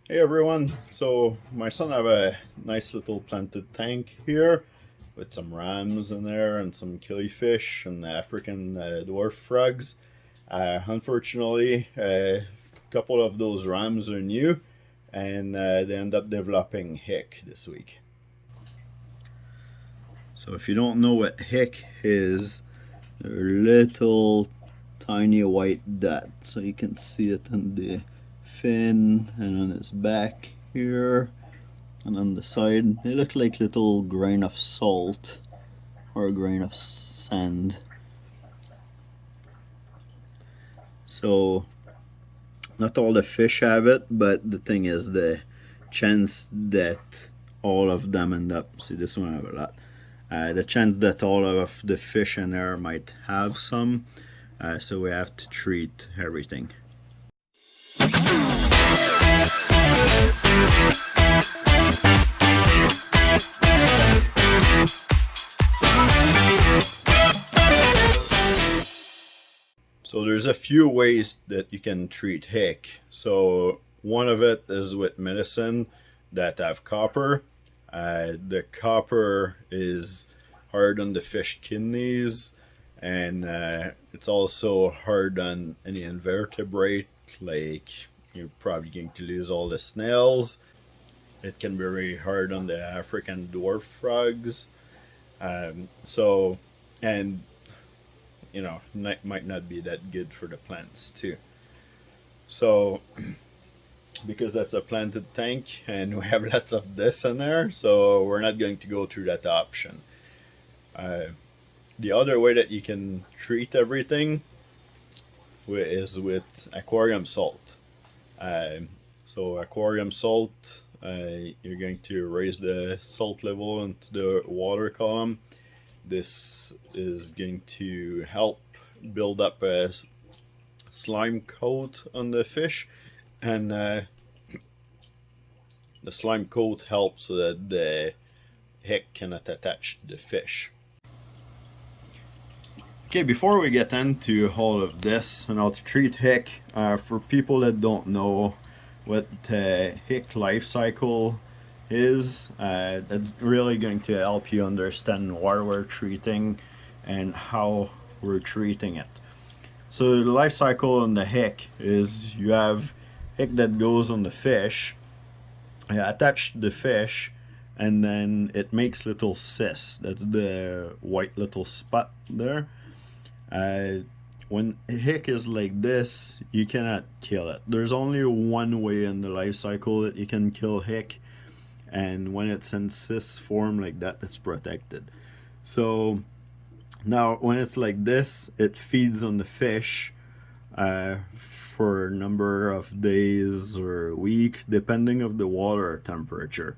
Hey everyone, so my son have a nice little planted tank here with some rams in there and some killifish and African dwarf frogs. Unfortunately, a couple of those rams are new and they end up developing hick this week. So if you don't know what hick is, they're little tiny white dots. So you can see it on the fin and on his back here. And on the side, they look like little grain of salt or a grain of sand. So, not all the fish have it, but the thing is, the chance that all of them end up, see, this one have a lot. The chance that all of the fish in there might have some, so we have to treat everything. So there's a few ways that you can treat hick. So one of it is with medicine that have copper. The copper is hard on the fish kidneys, and it's also hard on any invertebrate, like you're probably going to lose all the snails. It can be very hard on the African dwarf frogs. So, and might not be that good for the plants too. So, because that's a planted tank and we have lots of this in there, so we're not going to go through that option. Uh, the other way that you can treat everything is with aquarium salt. So aquarium salt, you're going to raise the salt level into the water column. This is going to help build up a slime coat on the fish, and the slime coat helps so that the hick cannot attach to the fish. Okay, before we get into all of this and how to treat hick, for people that don't know what the hick life cycle is, that's really going to help you understand what we're treating and how we're treating it. So the life cycle on the hick is you have hick that goes on the fish, attached to the fish, and then it makes little cysts. That's the white little spot there. When hick is like this, you cannot kill it. There's only one way in the life cycle that you can kill hick, and when it's in cyst form like that, it's protected. So now when it's like this, it feeds on the fish for a number of days or a week, depending of the water temperature.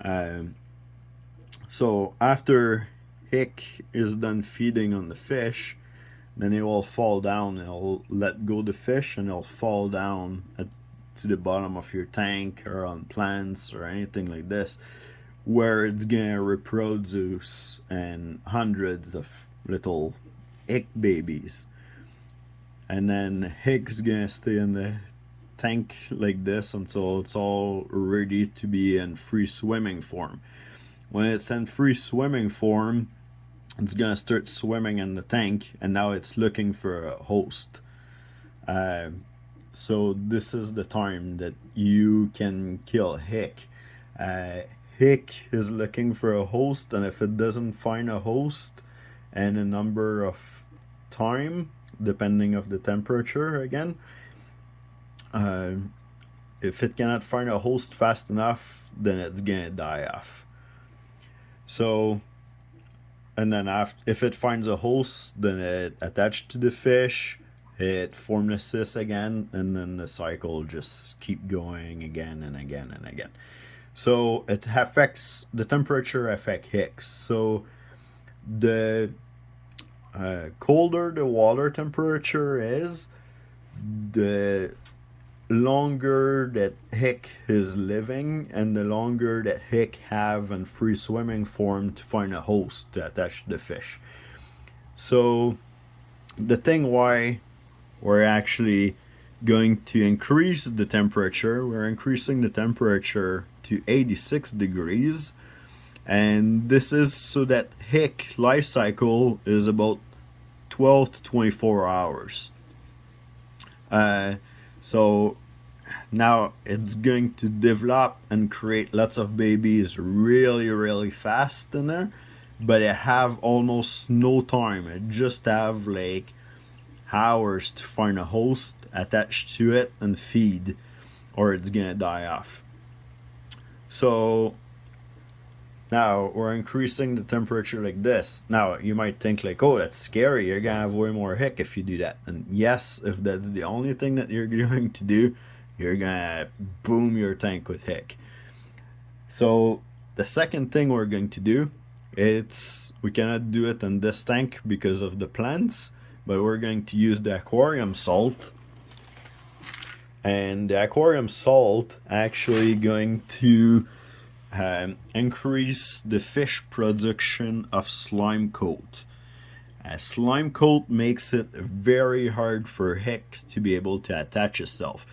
Um, so after hick is done feeding on the fish, then it will fall down. It'll let go the fish and it'll fall down to the bottom of your tank or on plants or anything like this, where it's gonna reproduce and hundreds of little hick babies. And then hick's gonna stay in the tank like this until it's all ready to be in free swimming form. When it's in free swimming form, it's gonna start swimming in the tank, and now it's looking for a host. So this is the time that you can kill hick. Hick is looking for a host, and if it doesn't find a host and a number of time, depending of the temperature again, uh, if it cannot find a host fast enough, then it's gonna die off. So, and then if it finds a host, then it attached to the fish, it form the cyst again, and then the cycle just keep going again and again and again. So it affects the temperature affect hicks. So the colder the water temperature is, the longer that hick is living and the longer that hick have in free swimming form to find a host to attach to the fish. So the thing why we're actually going to increase the temperature. We're increasing the temperature to 86 degrees, and this is so that hick life cycle is about 12 to 24 hours. So now it's going to develop and create lots of babies really fast in there, but it have almost no time. It just have like hours to find a host, attach to it, and feed, or it's gonna die off. So now we're increasing the temperature like this. Now you might think like, oh, that's scary, you're gonna have way more hick if you do that. And yes, if that's the only thing that you're going to do, you're gonna boom your tank with hick. So the second thing we're going to do, we cannot do it in this tank because of the plants, but we're going to use the aquarium salt. And the aquarium salt actually going to increase the fish production of slime coat. Slime coat makes it very hard for hick to be able to attach itself.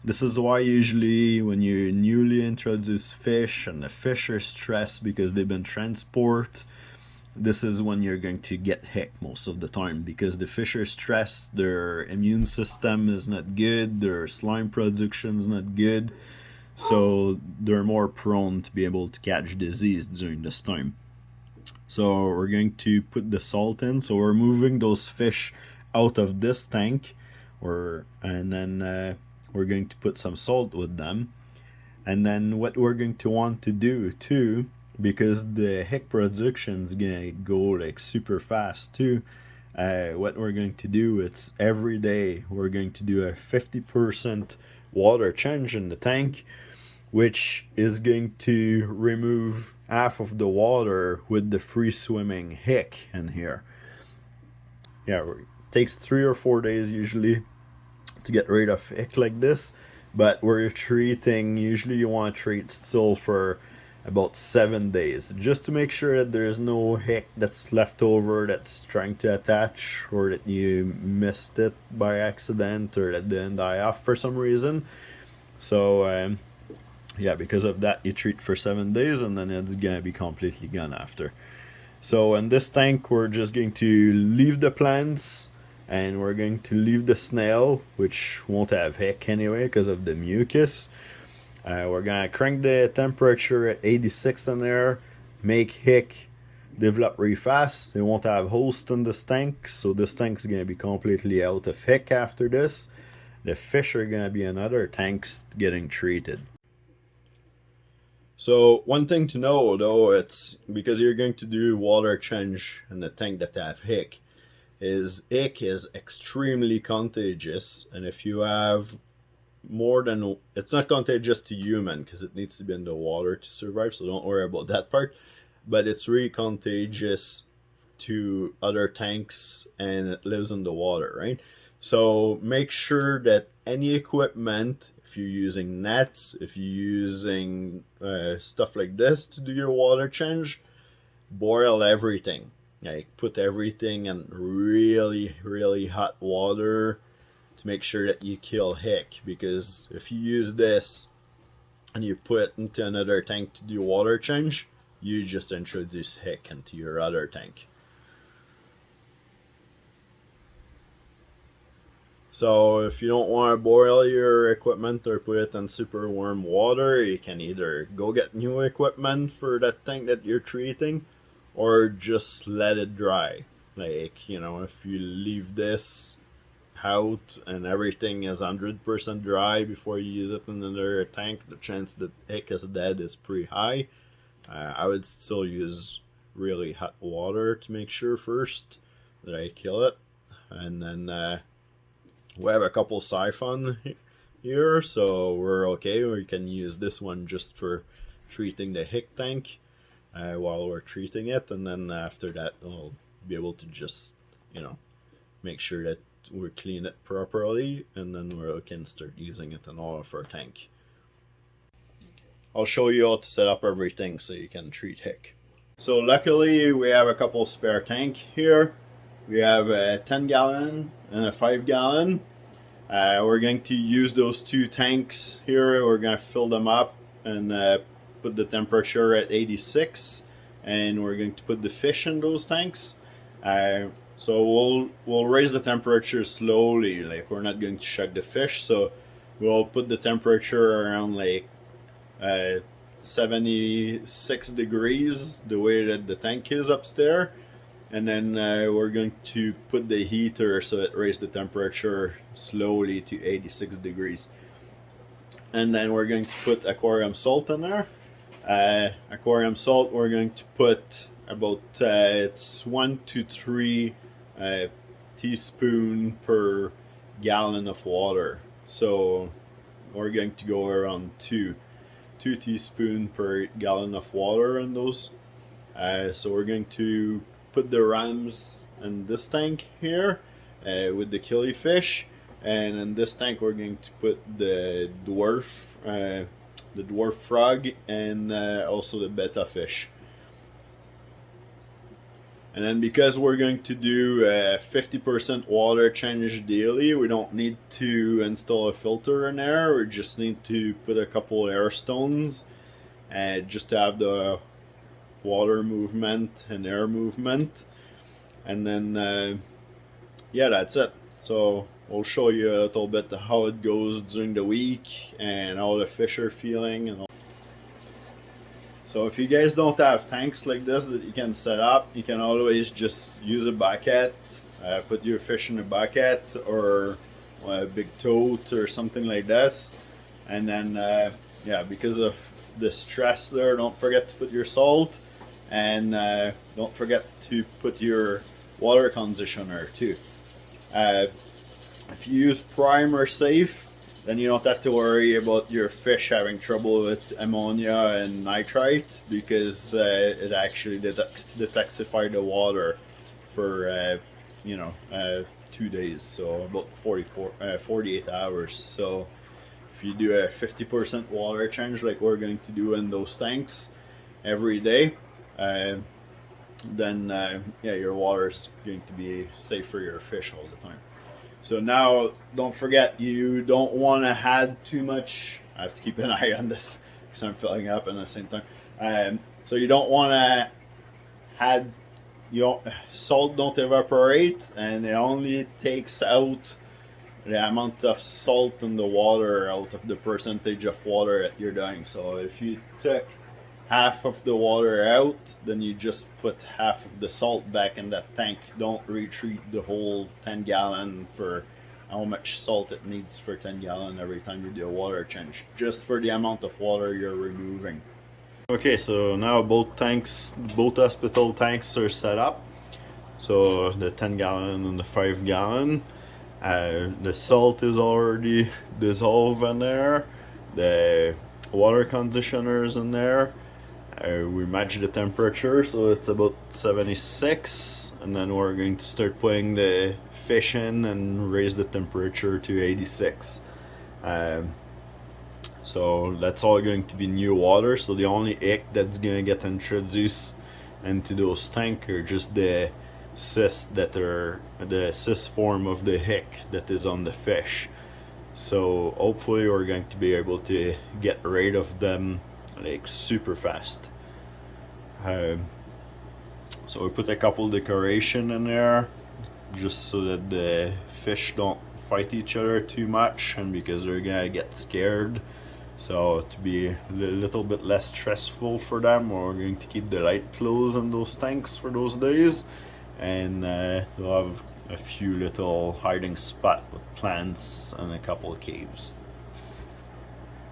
This is why usually when you newly introduce fish and the fish are stressed because they've been transported, this is when you're going to get hick most of the time, because the fish are stressed, their immune system is not good, their slime production is not good, so they're more prone to be able to catch disease during this time. So we're going to put the salt in, so we're moving those fish out of this tank, and then we're going to put some salt with them. And then what we're going to want to do too, because the hick production is gonna go like super fast too, what we're going to do, it's every day we're going to do a 50% water change in the tank, which is going to remove half of the water with the free swimming hick in here. Yeah, it takes 3 or 4 days usually to get rid of hick like this, but we're treating, usually you want to treat still for about 7 days, just to make sure that there's no hick that's left over that's trying to attach, or that you missed it by accident, or that didn't die off for some reason. So yeah, because of that you treat for 7 days, and then it's gonna be completely gone after. So in this tank we're just going to leave the plants, and we're going to leave the snail, which won't have hick anyway because of the mucus. We're gonna crank the temperature at 86 in there, make hick develop really fast. They won't have host in this tank, so this tank's gonna be completely out of hick after this. The fish are gonna be in other tanks getting treated. So one thing to know though, it's because you're going to do water change in the tank that have hick, is hick is extremely contagious, and if you have more than, it's not contagious to human because it needs to be in the water to survive, so don't worry about that part, but it's really contagious to other tanks and it lives in the water, right? So make sure that any equipment, if you're using nets, if you're using stuff like this to do your water change, boil everything. Like put everything in really hot water to make sure that you kill hick, because if you use this and you put it into another tank to do water change, you just introduce hick into your other tank. So if you don't want to boil your equipment or put it in super warm water, you can either go get new equipment for that tank that you're treating, or just let it dry. Like, you know, if you leave this out and everything is 100% dry before you use it in another tank, the chance that hick is dead is pretty high. I would still use really hot water to make sure first that I kill it. And then we have a couple siphon here, so we're okay. We can use this one just for treating the hick tank while we're treating it, and then after that we'll be able to just, you know, make sure that we clean it properly, and then we can start using it in all of our tank. I'll show you how to set up everything so you can treat hick. So luckily we have a couple spare tank here. We have a 10 gallon and a 5 gallon. We're going to use those 2 tanks here. We're going to fill them up and put the temperature at 86, and we're going to put the fish in those tanks. So we'll raise the temperature slowly, like we're not going to shock the fish. So we'll put the temperature around like 76 degrees, the way that the tank is upstairs. And then we're going to put the heater so it raises the temperature slowly to 86 degrees. And then we're going to put aquarium salt in there. Aquarium salt, we're going to put about it's 1 to 3 teaspoon per gallon of water. So we're going to go around 2 teaspoons per gallon of water in those. So we're going to put the rams in this tank here with the killifish, and in this tank we're going to put the dwarf frog and also the betta fish. And then because we're going to do 50% water change daily, we don't need to install a filter in there. We just need to put a couple air stones just to have the water movement and air movement. And then yeah, that's it. So we'll show you a little bit how it goes during the week and how the fish are feeling and all. So if you guys don't have tanks like this that you can set up, you can always just use a bucket, put your fish in a bucket or a big tote or something like this. And then yeah, because of the stress there, don't forget to put your salt, and don't forget to put your water conditioner too. If you use Primer Safe, then you don't have to worry about your fish having trouble with ammonia and nitrite, because it actually detoxify the water for 2 days, so about 48 hours. So if you do a 50% water change like we're going to do in those tanks every day, then yeah, your water is going to be safe for your fish all the time. So now, don't forget, you don't want to add too much. I have to keep an eye on this because I'm filling up at the same time. So you don't want to add, salt don't evaporate, and it only takes out the amount of salt in the water out of the percentage of water that you're doing. So if you took half of the water out, then you just put half of the salt back in that tank. Don't retreat the whole 10 gallon for how much salt it needs for 10 gallon every time you do a water change, just for the amount of water you're removing. Okay, so now both hospital tanks are set up. So the 10 gallon and the 5 gallon. The salt is already dissolved in there. The water conditioner is in there. We match the temperature, so it's about 76, and then we're going to start putting the fish in and raise the temperature to 86. So that's all going to be new water, so the only ick that's going to get introduced into those tanks are just the cysts that are the cyst form of the hick that is on the fish. So hopefully we're going to be able to get rid of them like super fast. So we put a couple decoration in there just so that the fish don't fight each other too much, and because they're gonna get scared. So to be a little bit less stressful for them, we're going to keep the light closed in those tanks for those days, and they'll have a few little hiding spots with plants and a couple of caves.